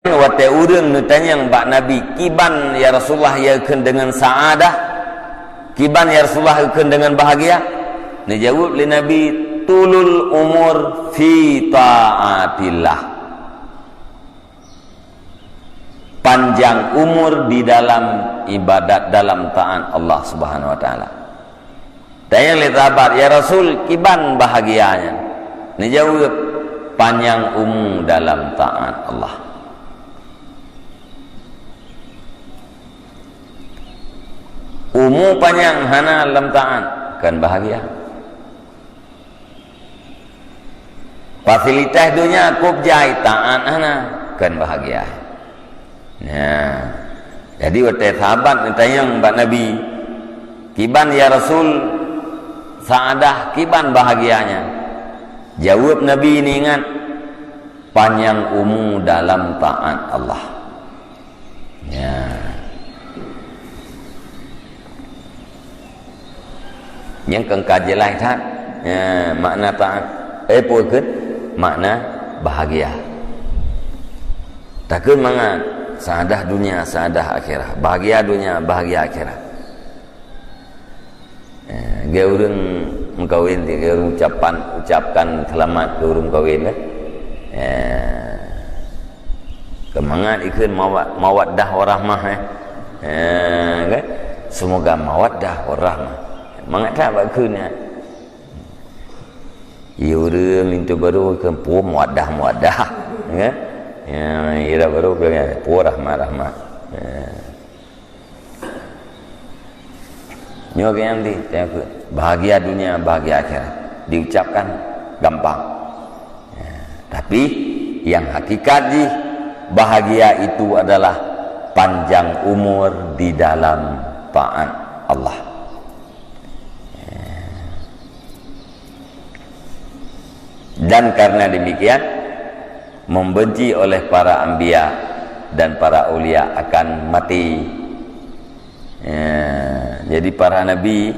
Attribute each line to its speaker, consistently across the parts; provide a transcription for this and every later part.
Speaker 1: Wate urang nu tanyang bak Nabi, kiban ya Rasulullah yakeun dengan saadah, kiban ya Rasulullah yakeun dengan bahagia. Ni jawab li Nabi, tulul umur fi taatillah, panjang umur di dalam ibadat, dalam taat Allah Subhanahu wa taala. Tanyang li sahabat, ya Rasul, kiban bahagianya? Ni jawab, panjang umur dalam taat Allah. Umur panjang hana dalam taat kan bahagia. Fasilitas dunia kubjai taat hana kan bahagia. Nah, jadi waktu sahabat ditanya mbak Nabi, kiban ya Rasul saadah, kiban bahagianya? Jawab Nabi ini, ingat, panjang umur dalam taat Allah. Ya. Yang kengkaji lain tak ya, makna taat pun makna bahagia. Takkan mangat saadah dunia, saadah akhirat, bahagia dunia, bahagia akhirat. Dia orang mengkawin, dia orang ucapkan selamat ke orang kawin kan. Kemangat ikut mawaddah warahmah kan. Semoga mawaddah warahmah. Mangat bagusnya. Ya orang minta baru ke puan muadah ya. Ya ira baru ke puan rahmah. Nyoga yang di bahagia dunia, bahagia akhirat diucapkan gampang. Ya, tapi yang hakikat bahagia itu adalah panjang umur di dalam taat Allah. Dan karena demikian, membenci oleh para anbiya dan para ulia akan mati. Jadi para nabi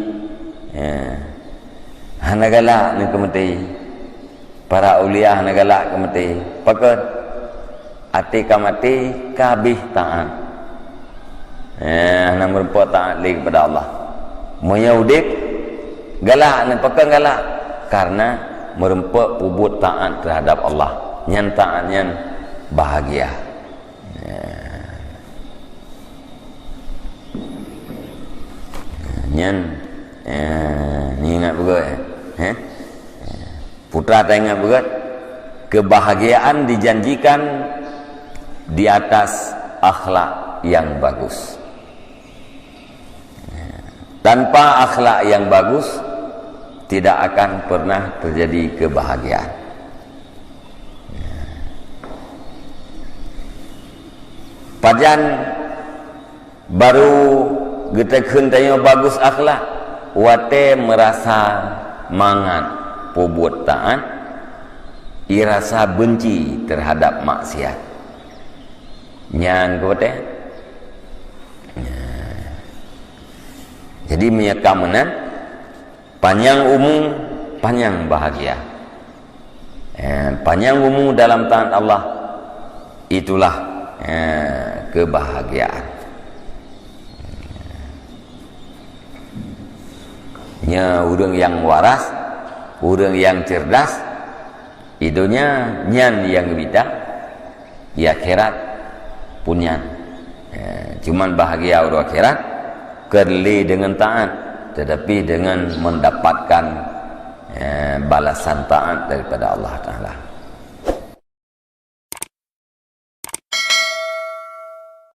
Speaker 1: hana galak ni kemati, para ulia hana galak kemati. Pakat ati kamati kabih taat. Hana merupakan taat lagi kepada Allah. Menyaudik galak ni pakat galak karena merempak pubut taat terhadap Allah, nyan taat nyan bahagia. Nyan ni ingat betul putra tak ingat betul, kebahagiaan dijanjikan di atas akhlak yang bagus. Tanpa akhlak yang bagus tidak akan pernah terjadi kebahagiaan. Pajan baru kita kentanya bagus akhlak, wate merasa mangat pubut taat, irasa benci terhadap maksiat. Nyan kote. Jadi menyekamenan panjang umur, panjang bahagia. Panjang umur dalam taat Allah, itulah kebahagiaan. Nya urang yang waras, urang yang cerdas, idunya nyan yang bida, ya akhirat punya. Cuman bahagia urang akhirat kerli dengan taat, tetapi dengan mendapatkan balasan taat daripada Allah Ta'ala.